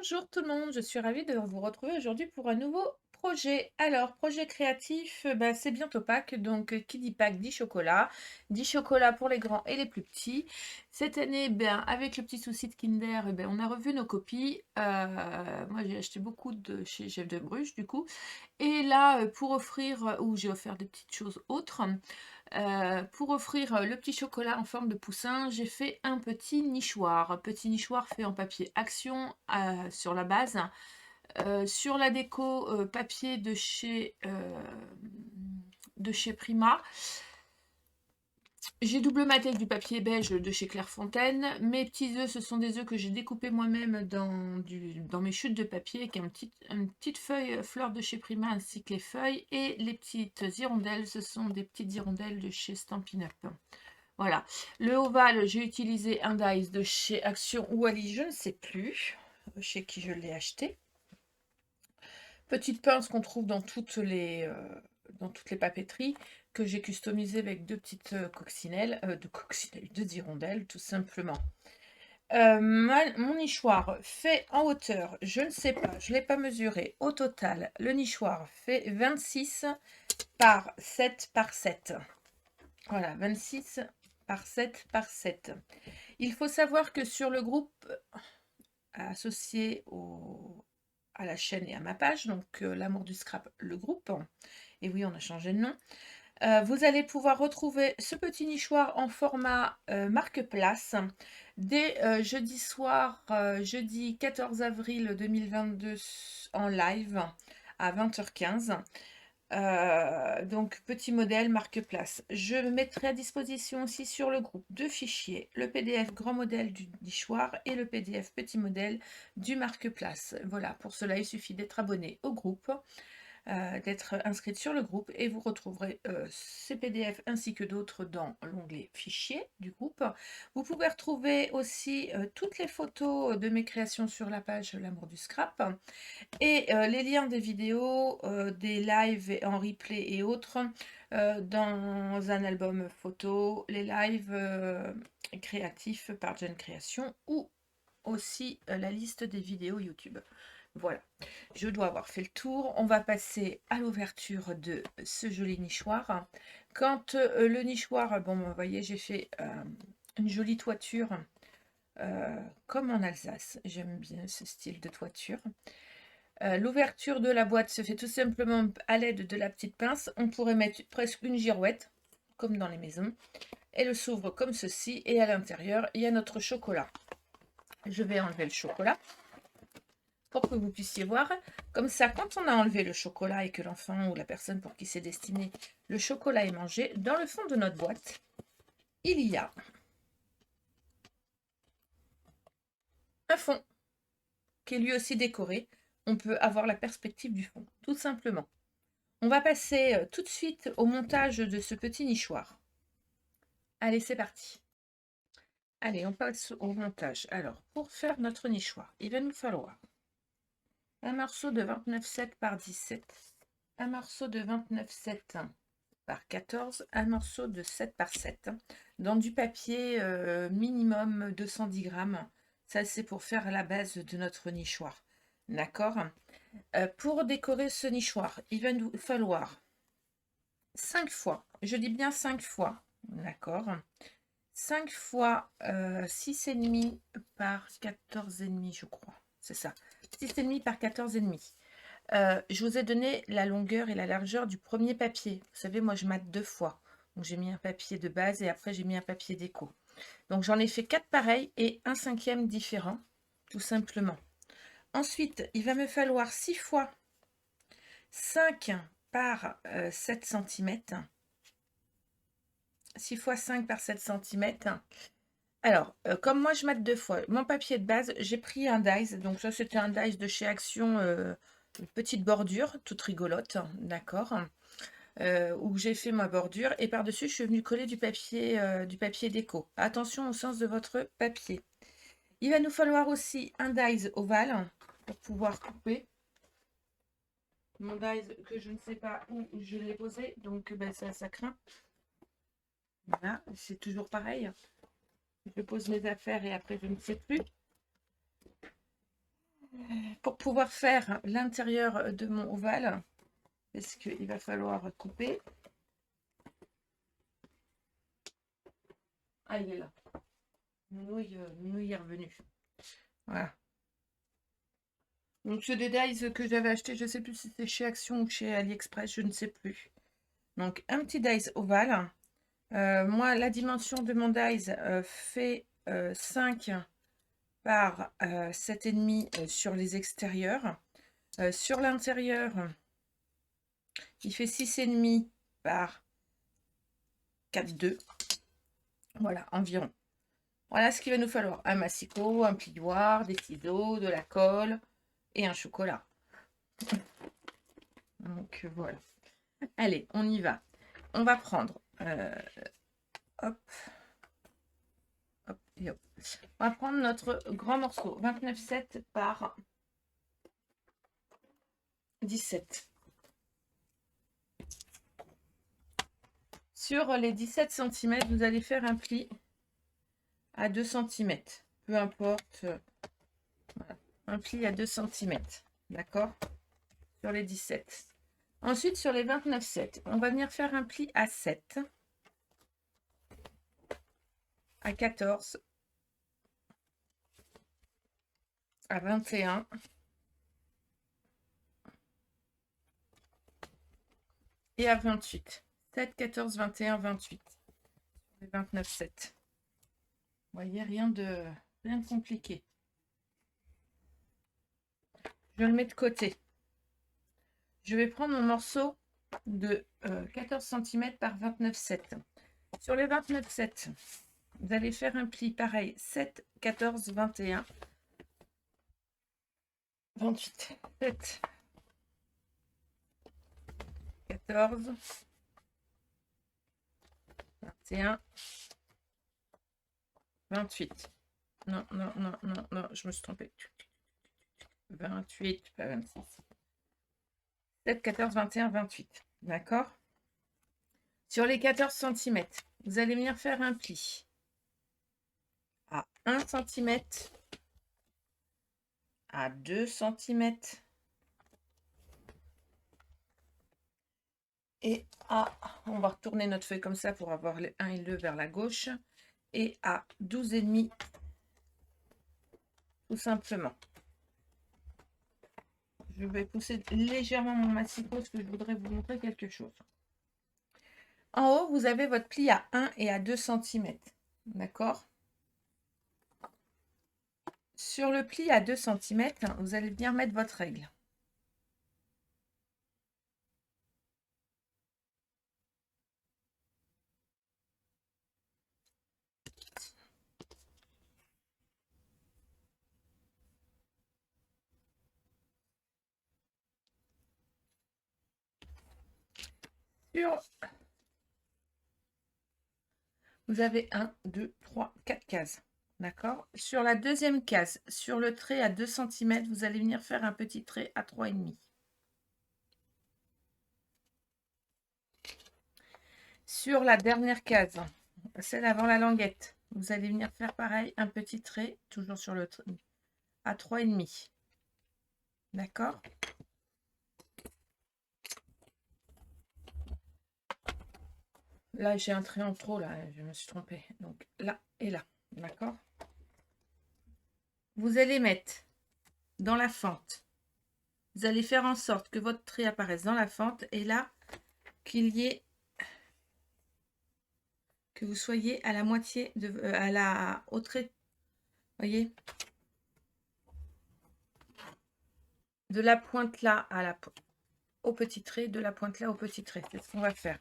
Bonjour tout le monde, je suis ravie de vous retrouver aujourd'hui pour un nouveau projet. Alors, projet créatif, c'est bientôt Pâques, donc qui dit Pâques dit chocolat pour les grands et les plus petits. Cette année, avec le petit souci de Kinder, on a revu nos copies. Moi, j'ai acheté beaucoup de chez Jeff de Bruges, du coup. Et là, pour offrir, ou j'ai offert des petites choses autres, pour offrir le petit chocolat en forme de poussin, j'ai fait un petit nichoir. Petit nichoir fait en papier action sur la base. Sur la déco, papier de chez Prima. J'ai double maté avec du papier beige de chez Clairefontaine. Mes petits œufs, ce sont des œufs que j'ai découpés moi-même dans mes chutes de papier, avec une petite feuille fleur de chez Prima, ainsi que les feuilles. Et les petites hirondelles, ce sont des petites hirondelles de chez Stampin' Up. Voilà. Le ovale, j'ai utilisé un dice de chez Action ou Ali, je ne sais plus chez qui je l'ai acheté. Petite pince qu'on trouve dans toutes les papeteries, que j'ai customisé avec deux petites coccinelles, deux hirondelles, tout simplement. Mon nichoir fait en hauteur, je ne sais pas, je ne l'ai pas mesuré. Au total, le nichoir fait 26 par 7 par 7. Voilà, 26 par 7 par 7. Il faut savoir que sur le groupe associé à la chaîne et à ma page, donc l'amour du scrap, le groupe, et oui, on a changé de nom, vous allez pouvoir retrouver ce petit nichoir en format marque-place dès jeudi soir, jeudi 14 avril 2022 en live à 20h15. Donc petit modèle marque-place. Je mettrai à disposition aussi sur le groupe deux fichiers, le PDF grand modèle du nichoir et le PDF petit modèle du marque-place. Voilà, pour cela il suffit d'être abonné au groupe, d'être inscrite sur le groupe, et vous retrouverez ces PDF ainsi que d'autres dans l'onglet fichiers du groupe. Vous pouvez retrouver aussi toutes les photos de mes créations sur la page L'amour du scrap, et les liens des vidéos, des lives en replay et autres dans un album photo, les lives créatifs par Jeune Création, ou aussi la liste des vidéos YouTube. Voilà, je dois avoir fait le tour. On va passer à l'ouverture de ce joli nichoir. Quand le nichoir, vous voyez, j'ai fait une jolie toiture comme en Alsace. J'aime bien ce style de toiture. L'ouverture de la boîte se fait tout simplement à l'aide de la petite pince. On pourrait mettre presque une girouette, comme dans les maisons. Elle s'ouvre comme ceci, et à l'intérieur, il y a notre chocolat. Je vais enlever le chocolat pour que vous puissiez voir. Comme ça, quand on a enlevé le chocolat et que l'enfant ou la personne pour qui c'est destiné, le chocolat est mangé, dans le fond de notre boîte, il y a un fond qui est lui aussi décoré. On peut avoir la perspective du fond, tout simplement. On va passer tout de suite au montage de ce petit nichoir. Allez, c'est parti. Allez, on passe au montage. Alors, pour faire notre nichoir, il va nous falloir un morceau de 29,7 par 17, un morceau de 29,7 par 14, un morceau de 7 par 7, dans du papier minimum 210 grammes. Ça, c'est pour faire la base de notre nichoir. D'accord? Pour décorer ce nichoir, il va nous falloir 5 fois, je dis bien 5 fois, d'accord, 5 fois 6,5 par 14,5, je crois, c'est ça, 6,5 par 14,5. Je vous ai donné la longueur et la largeur du premier papier. Vous savez, moi je mate 2 fois. Donc j'ai mis un papier de base et après j'ai mis un papier déco. Donc j'en ai fait 4 pareils et un cinquième différent, tout simplement. Ensuite, il va me falloir 6 fois 5 par 7 cm. 6 fois 5 par 7 cm. Alors, comme moi je mate 2 fois, mon papier de base, j'ai pris un dies. Donc ça, c'était un dies de chez Action, une petite bordure, toute rigolote, d'accord, où j'ai fait ma bordure. Et par-dessus, je suis venue coller du papier déco. Attention au sens de votre papier. Il va nous falloir aussi un dies ovale pour pouvoir couper. Mon dies que je ne sais pas où je l'ai posé, donc ça craint. Voilà, c'est toujours pareil. Je pose mes affaires et après je ne sais plus. Pour pouvoir faire l'intérieur de mon ovale, parce qu'il va falloir couper. Ah, il est là. Nouille est revenu. Voilà. Donc, c'est des dies que j'avais acheté, je ne sais plus si c'est chez Action ou chez AliExpress, je ne sais plus. Donc, un petit dies ovale. Moi, la dimension de mon dies fait 5 par 7,5 sur les extérieurs. Sur l'intérieur, il fait 6,5 par 4,2. Voilà, environ. Voilà ce qu'il va nous falloir. Un massicot, un plioir, des ciseaux, de la colle et un chocolat. Donc voilà. Allez, on y va. On va prendre... hop. Hop et hop. On va prendre notre grand morceau. 29,7 par 17. Sur les 17 cm, vous allez faire un pli à 2 cm. Peu importe. Voilà. Un pli à 2 cm. D'accord? Sur les 17. Ensuite, sur les 29,7, on va venir faire un pli à 7, à 14, à 21, et à 28. 7, 14, 21, 28. Les 29,7. Vous voyez, rien de compliqué. Je le mets de côté. Je vais prendre mon morceau de 14 cm par 29,7. Sur les 29,7, vous allez faire un pli pareil, 7, 14, 21, 28, 7, 14, 21, 28. Non, non, non, non, non, je me suis trompée. 28, pas 26. 7, 14, 21, 28. D'accord? Sur les 14 cm, vous allez venir faire un pli à 1 cm, à 2 cm et à, on va retourner notre feuille comme ça pour avoir le 1 et le vers la gauche, et à 12,5 tout simplement. Je vais pousser légèrement mon massicot parce que je voudrais vous montrer quelque chose. En haut, vous avez votre pli à 1 et à 2 cm. D'accord? Sur le pli à 2 cm, vous allez bien mettre votre règle. Vous avez 1, 2, 3, 4 cases. D'accord? Sur la deuxième case, sur le trait à 2 cm, vous allez venir faire un petit trait à 3,5. Sur la dernière case, celle avant la languette, vous allez venir faire pareil, un petit trait, toujours sur le trait, à 3,5. D'accord? Là, j'ai un trait en trop, là, je me suis trompée. Donc là et là, d'accord? Vous allez mettre dans la fente. Vous allez faire en sorte que votre trait apparaisse dans la fente et là, qu'il y ait, que vous soyez à la moitié, au trait, voyez? De la pointe là au petit trait, de la pointe là au petit trait. C'est ce qu'on va faire.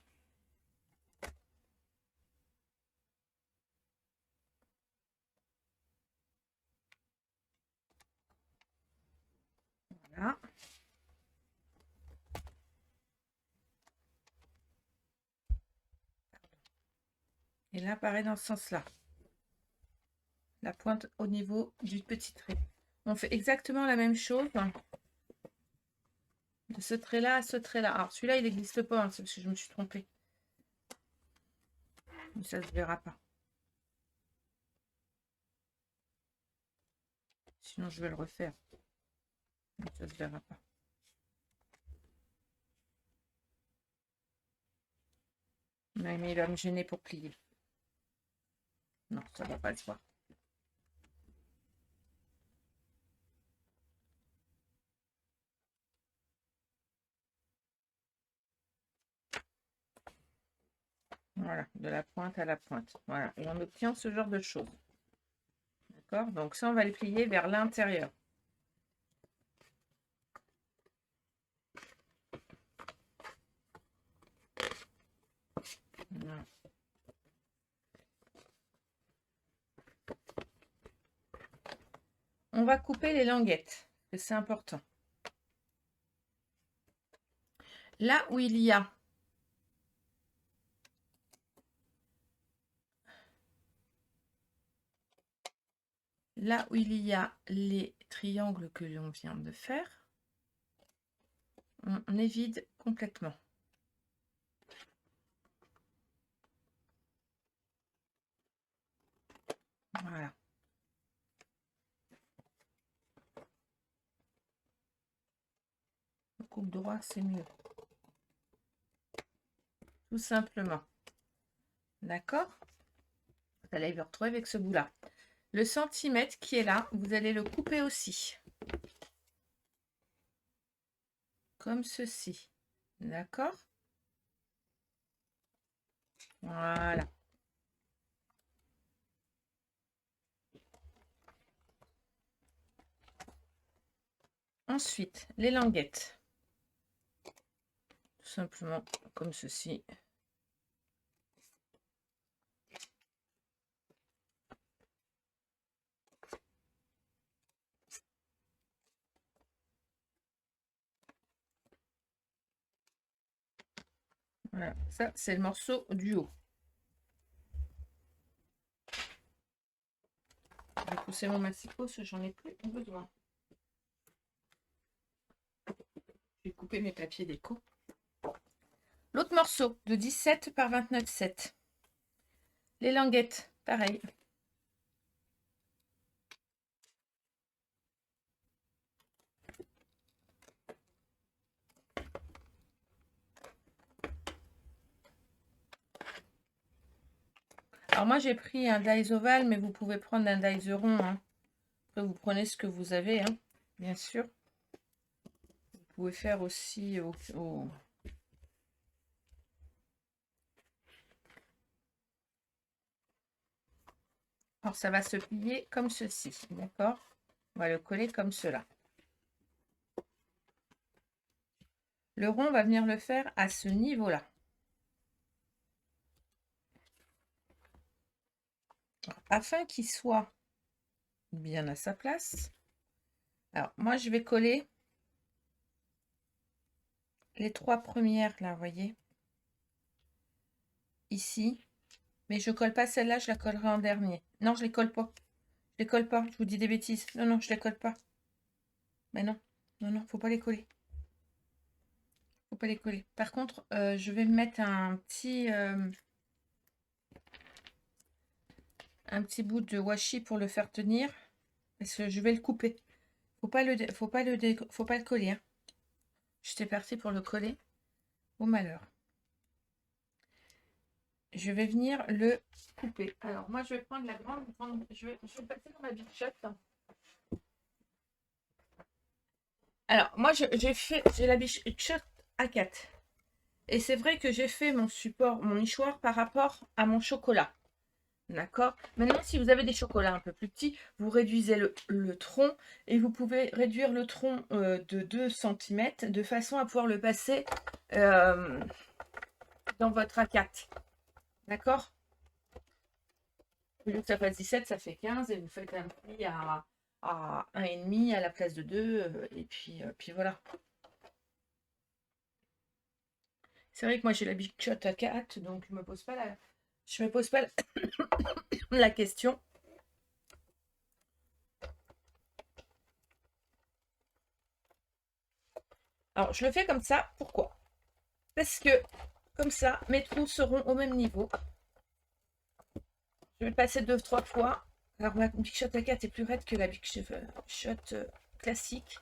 Voilà. Et là, pareil dans ce sens-là. La pointe au niveau du petit trait. On fait exactement la même chose. De ce trait-là à ce trait-là. Alors, celui-là, il n'existe pas, hein, c'est parce que je me suis trompée. Mais ça ne se verra pas. Sinon, je vais le refaire. Ça se verra pas. Ouais, mais il va me gêner pour plier. Non, ça va pas se voir. Voilà, de la pointe à la pointe. Voilà, et on obtient ce genre de choses. D'accord? Donc ça, on va le plier vers l'intérieur. Voilà. On va couper les languettes, parce que c'est important. Là où il y a les triangles que l'on vient de faire, on évite complètement. Voilà. On coupe droit, c'est mieux. Tout simplement. D'accord? Vous allez vous retrouver avec ce bout-là. Le centimètre qui est là, vous allez le couper aussi. Comme ceci. D'accord? Voilà. Ensuite, les languettes. Tout simplement comme ceci. Voilà, ça c'est le morceau du haut. Je vais pousser mon massifo parce que j'en ai plus besoin. Je vais couper mes papiers déco. L'autre morceau de 17 par 29,7. Les languettes, pareil. Alors moi j'ai pris un dies ovale, mais vous pouvez prendre un dies rond. Hein. Après vous prenez ce que vous avez, hein, bien sûr. Vous pouvez faire aussi Alors ça va se plier comme ceci, d'accord? On va le coller comme cela. Le rond, on va venir le faire à ce niveau-là. Afin qu'il soit bien à sa place. Alors, moi, je vais coller les 3 premières, là, vous voyez. Ici. Mais je colle pas celle-là, je la collerai en dernier. Non, je les colle pas. Je les colle pas, je vous dis des bêtises. Non, non, je les colle pas. Mais non, non, non, faut pas les coller. Faut pas les coller. Par contre, je vais mettre un petit bout de washi pour le faire tenir. Parce que je vais le couper. Faut pas le coller. Hein. J'étais partie pour le coller. Au malheur. Je vais venir le couper. Alors, moi, je vais prendre la grande. Je vais passer dans ma Big Shot. Alors, moi, j'ai la Big Shot A4. Et c'est vrai que j'ai fait mon support, mon nichoir par rapport à mon chocolat. D'accord? Maintenant, si vous avez des chocolats un peu plus petits, vous réduisez le tronc et vous pouvez réduire le tronc de 2 cm de façon à pouvoir le passer dans votre A4. D'accord? Au lieu que ça fasse 17, ça fait 15 et vous faites un pli à 1,5 à la place de 2 et puis voilà. C'est vrai que moi j'ai la Big Shot A4 donc je me pose pas la question. Alors je le fais comme ça, pourquoi? Parce que comme ça mes trous seront au même niveau. Je vais le passer 2-3 fois. Alors ma Big Shot A4 est plus raide que la Big Shot classique.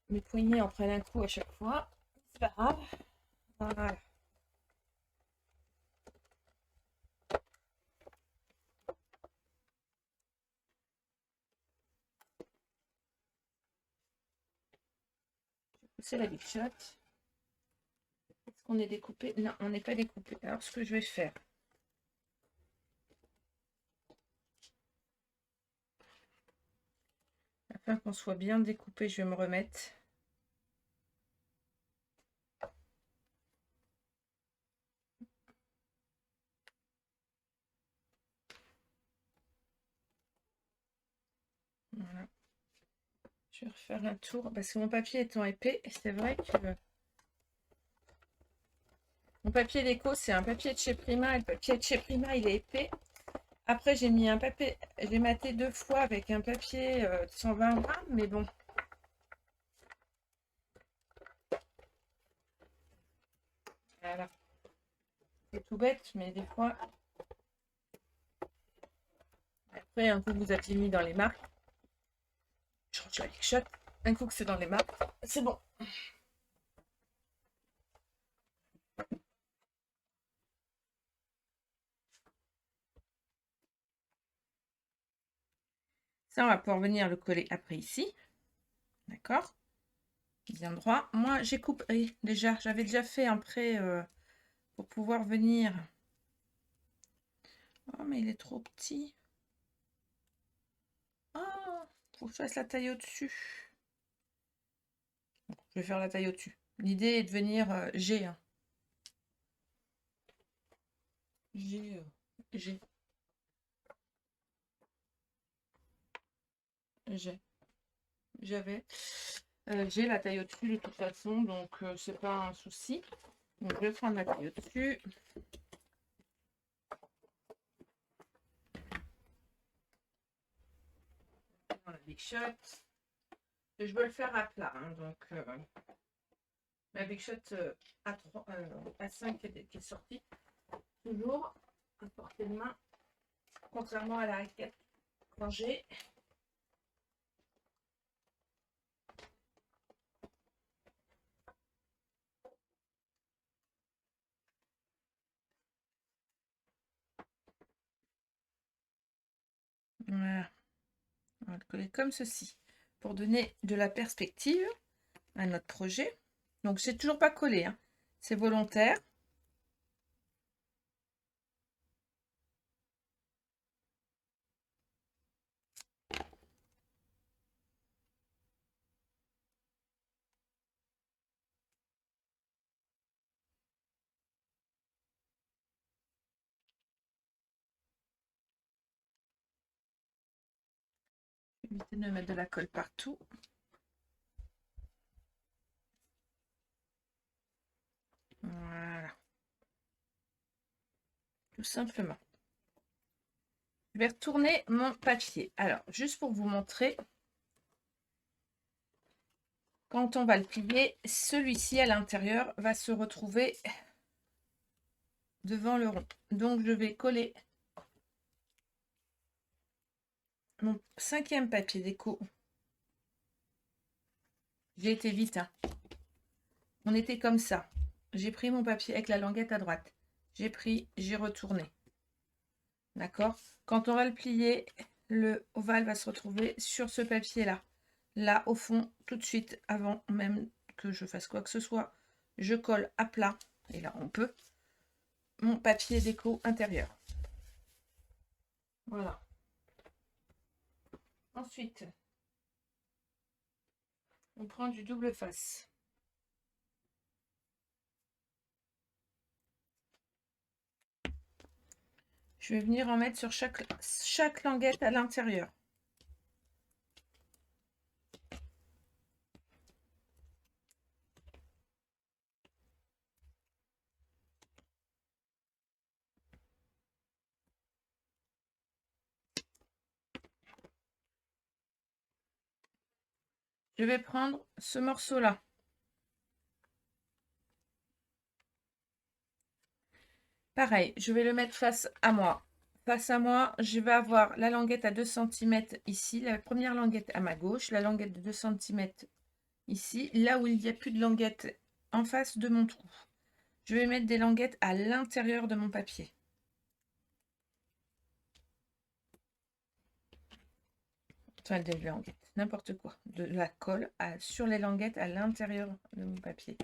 mes poignets en prennent un coup à chaque fois. C'est pas grave. Voilà. C'est la Big Shot. Est-ce qu'on est découpé? Non, on n'est pas découpé. Alors, ce que je vais faire, afin qu'on soit bien découpé, je vais me remettre. Voilà. Je vais refaire un tour parce que mon papier étant épais, c'est vrai que mon papier déco, c'est un papier de chez Prima. Et le papier de chez Prima, il est épais. Après, j'ai mis un papier, j'ai maté 2 fois avec un papier de 120 grammes, mais bon. Voilà. C'est tout bête, mais des fois. Après, un coup que vous aviez mis dans les marques, je change la Big Shot. Un coup que c'est dans les marques, c'est bon. Ça, on va pouvoir venir le coller après ici. D'accord? Bien droit. Moi, j'ai coupé déjà. J'avais déjà fait un prêt pour pouvoir venir. Oh, mais il est trop petit. Oh, faut que je fasse la taille au-dessus. Je vais faire la taille au-dessus. L'idée est de venir G. Hein. G. G. G. J'avais. J'ai la taille au-dessus de toute façon, donc c'est pas un souci. Donc je vais prendre la taille au-dessus. Dans la Big Shot. Et je veux le faire à plat, hein, donc ma Big Shot à 5 qui est sortie. Toujours à portée de main, contrairement à la raquette rangée. Voilà. On va le coller comme ceci pour donner de la perspective à notre projet. Donc c'est toujours pas collé, hein. C'est volontaire. Éviter de mettre de la colle partout. Voilà. Tout simplement. Je vais retourner mon papier. Alors, juste pour vous montrer, quand on va le plier, celui-ci à l'intérieur va se retrouver devant le rond. Donc, je vais coller mon 5e papier déco. J'ai été vite, hein. On était comme ça. J'ai pris mon papier avec la languette à droite. J'ai pris, j'ai retourné. D'accord? Quand on va le plier, le ovale va se retrouver sur ce papier-là. Là, au fond, tout de suite, avant même que je fasse quoi que ce soit, je colle à plat, et là on peut, mon papier déco intérieur. Voilà. Ensuite, on prend du double face. Je vais venir en mettre sur chaque languette à l'intérieur. Je vais prendre ce morceau-là. Pareil, je vais le mettre face à moi. Face à moi, je vais avoir la languette à 2 cm ici, la première languette à ma gauche, la languette de 2 cm ici, là où il n'y a plus de languettes en face de mon trou. Je vais mettre des languettes à l'intérieur de mon papier. Enfin, des languettes, n'importe quoi. De la colle sur les languettes à l'intérieur de mon papier.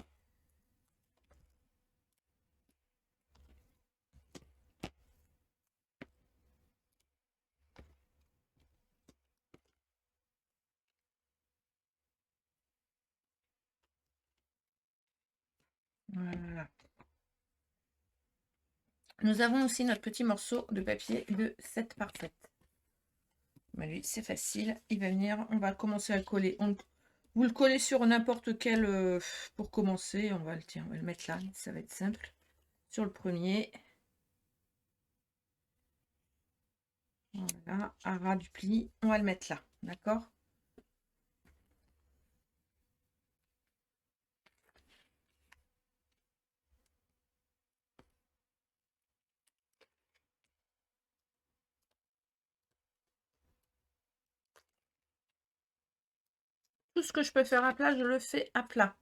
Voilà. Nous avons aussi notre petit morceau de papier de 7 par 7. Bah lui, c'est facile. Il va venir, on va commencer à le coller. Vous le collez sur n'importe quel... pour commencer, on va le mettre là. Ça va être simple. Sur le premier. Voilà, à ras du pli. On va le mettre là. D'accord ? Tout ce que je peux faire à plat, je le fais à plat.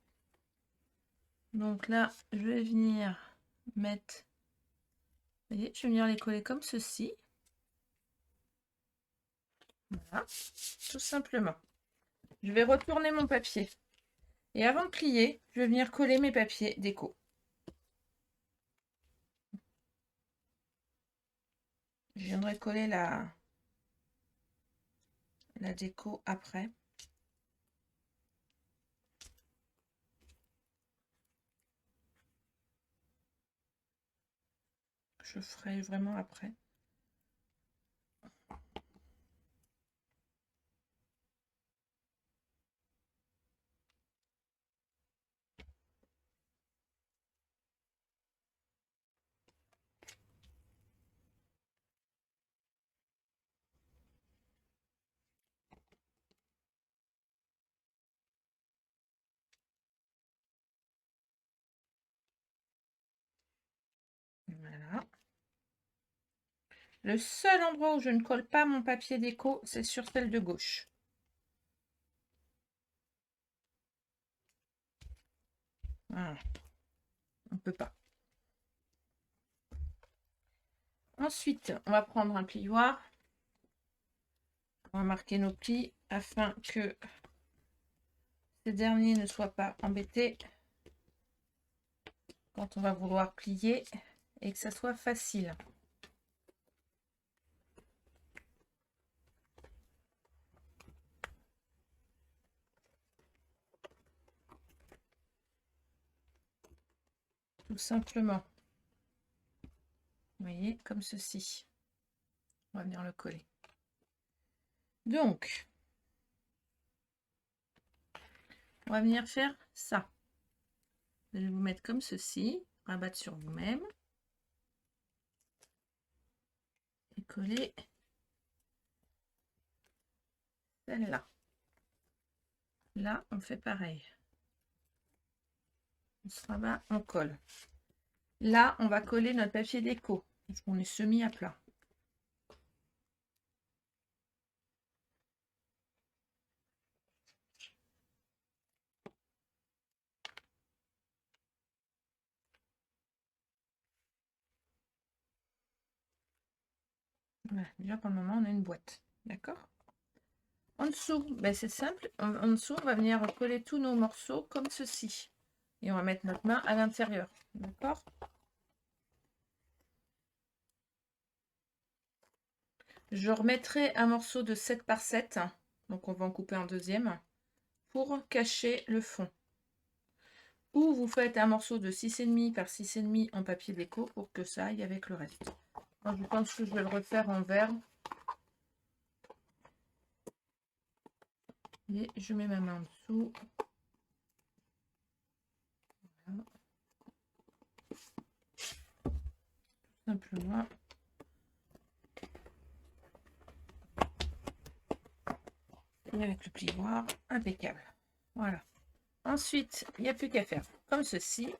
Donc là, je vais venir mettre... Vous voyez, je vais venir les coller comme ceci. Voilà, tout simplement. Je vais retourner mon papier. Et avant de plier, je vais venir coller mes papiers déco. Je viendrai coller la déco après. Je ferai vraiment après. Voilà. Le seul endroit où je ne colle pas mon papier déco, c'est sur celle de gauche. Voilà. On ne peut pas. Ensuite, on va prendre un plioir. On va marquer nos plis afin que ces derniers ne soient pas embêtés quand on va vouloir plier et que ça soit facile. Tout simplement. Vous voyez, comme ceci. On va venir le coller. Donc, on va venir faire ça. Je vais vous mettre comme ceci, rabattre sur vous-même et coller celle-là. Là, on fait pareil. On se rabat, on colle. Là, on va coller notre papier déco, parce qu'on est semi à plat. Voilà, déjà pour le moment, on a une boîte. D'accord ? En dessous, ben c'est simple. En dessous, on va venir coller tous nos morceaux comme ceci. Et on va mettre notre main à l'intérieur. D'accord ? Je remettrai un morceau de 7 par 7. Donc, on va en couper un deuxième pour cacher le fond. Ou vous faites un morceau de 6,5 par 6,5 en papier déco pour que ça aille avec le reste. Alors, je pense que je vais le refaire en vert. Et je mets ma main en dessous. Voilà. Tout simplement. Et avec le plioir, impeccable. Voilà. Ensuite, il n'y a plus qu'à faire comme ceci.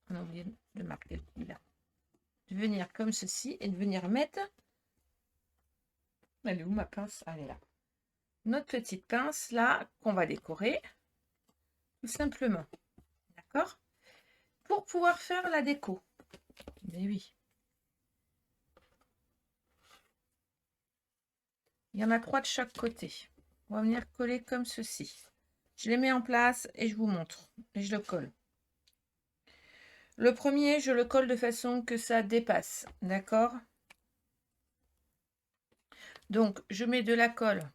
On a oublié de marquer le pli là. De venir comme ceci et de venir mettre... Elle est où ma pince? Elle est là. notre petite pince là qu'on va décorer, tout simplement. D'accord? Pour pouvoir faire la déco. Mais oui. Il y en a 3 de chaque côté. On va venir coller comme ceci. Je les mets en place et je vous montre. Et je le colle. Le premier, je le colle de façon que ça dépasse. D'accord? Donc, je mets de la colle.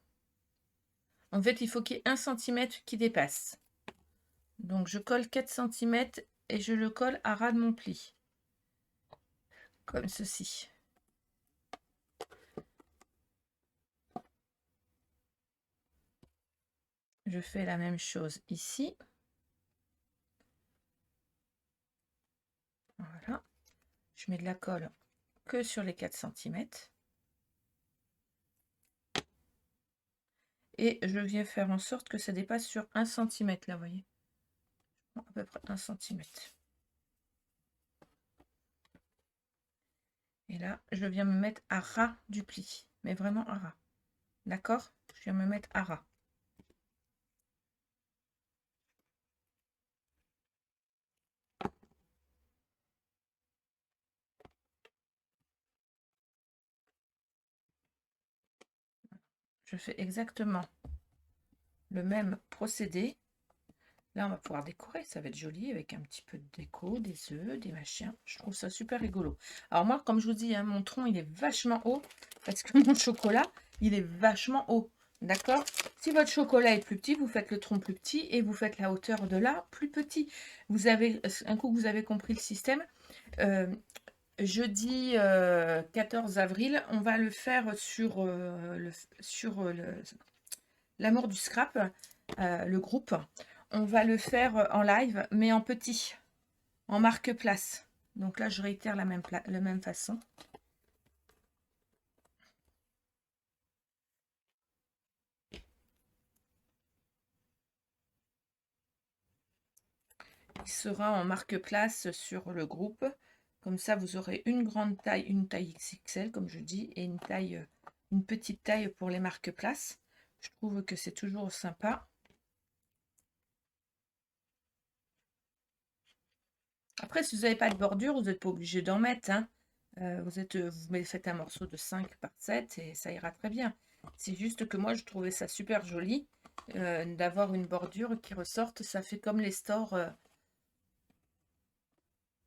En fait, il faut qu'il y ait 1 cm qui dépasse. Donc, je colle 4 cm et je le colle à ras de mon pli. Comme ceci. Je fais la même chose ici. Voilà. Je mets de la colle que sur les 4 cm. Et je viens faire en sorte que ça dépasse sur 1 cm, là, vous voyez. À peu près 1 cm. Et là, je viens me mettre à ras du pli. Mais vraiment à ras. D'accord? Je viens me mettre à ras. Je fais exactement le même procédé. Là, on va pouvoir décorer. Ça va être joli avec un petit peu de déco, des œufs, des machins. Je trouve ça super rigolo. Alors moi, comme je vous dis, hein, mon tronc, il est vachement haut. Parce que mon chocolat, il est vachement haut. D'accord? Si votre chocolat est plus petit, vous faites le tronc plus petit et vous faites la hauteur de là plus petit. Vous avez, un coup que vous avez compris le système, jeudi 14 avril, on va le faire sur, l'amour du scrap, le groupe. On va le faire en live, mais en petit, en marque-place. Donc là, je réitère la même façon. Il sera en marque-place sur le groupe. Comme ça, vous aurez une grande taille, une taille XXL, comme je dis, et une petite taille pour les marque-places. Je trouve que c'est toujours sympa. Après, si vous n'avez pas de bordure, vous n'êtes pas obligé d'en mettre. Hein. Vous faites un morceau de 5 par 7 et ça ira très bien. C'est juste que moi, je trouvais ça super joli d'avoir une bordure qui ressorte. Ça fait comme les stores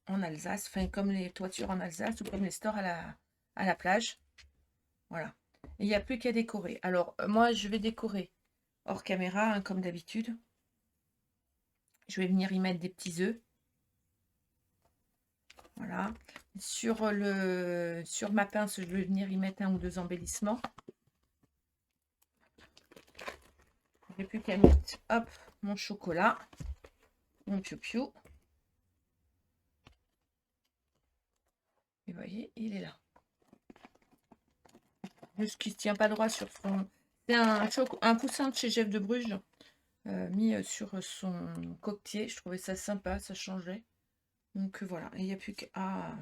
en Alsace, enfin comme les toitures en Alsace ou comme les stores à la plage. Voilà. Il n'y a plus qu'à décorer. Alors, moi, je vais décorer hors caméra, hein, comme d'habitude. Je vais venir y mettre des petits œufs. Voilà. Sur ma pince, je vais venir y mettre 1 ou 2 embellissements. J'ai plus qu'à mettre, hop, mon chocolat, mon piou-piou. Et vous voyez, il est là. Juste qu'il ne tient pas droit sur son... C'est un coussin de chez Jeff de Bruges, mis sur son coquetier. Je trouvais ça sympa, ça changeait. Donc voilà, il n'y a plus qu'à...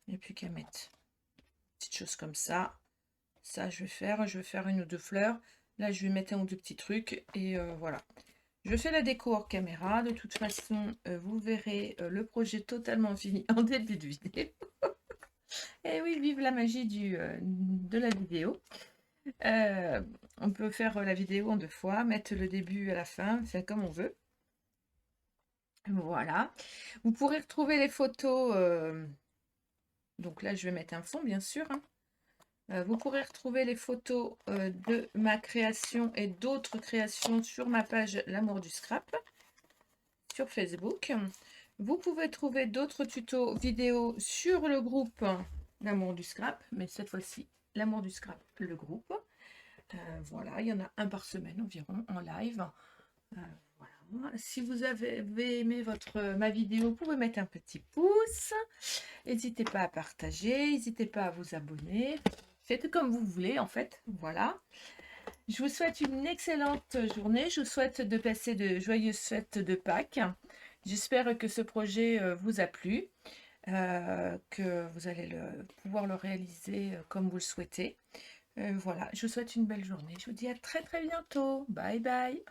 Il n'y a plus qu'à mettre petite chose comme ça. Ça, je vais faire 1 ou 2 fleurs. Là, je vais mettre 1 ou 2 petits trucs. Et voilà. Je fais la déco hors caméra. De toute façon, vous verrez le projet totalement fini en début de vidéo. Et oui, vive la magie de la vidéo. On peut faire la vidéo en 2 fois, mettre le début à la fin, faire comme on veut. Voilà. Vous pourrez retrouver les photos. Donc là, je vais mettre un fond, bien sûr. Hein. Vous pourrez retrouver les photos de ma création et d'autres créations sur ma page L'amour du scrap sur Facebook. Vous pouvez trouver d'autres tutos vidéo sur le groupe L'amour du scrap, mais cette fois-ci L'amour du scrap, le groupe. Voilà, il y en a 1 par semaine environ en live. Voilà. Si vous avez aimé ma vidéo, vous pouvez mettre un petit pouce. N'hésitez pas à partager, n'hésitez pas à vous abonner. Faites comme vous voulez en fait. Voilà. Je vous souhaite une excellente journée. Je vous souhaite de passer de joyeuses fêtes de Pâques. J'espère que ce projet vous a plu, que vous allez pouvoir le réaliser comme vous le souhaitez. Voilà, je vous souhaite une belle journée. Je vous dis à très, très bientôt. Bye bye.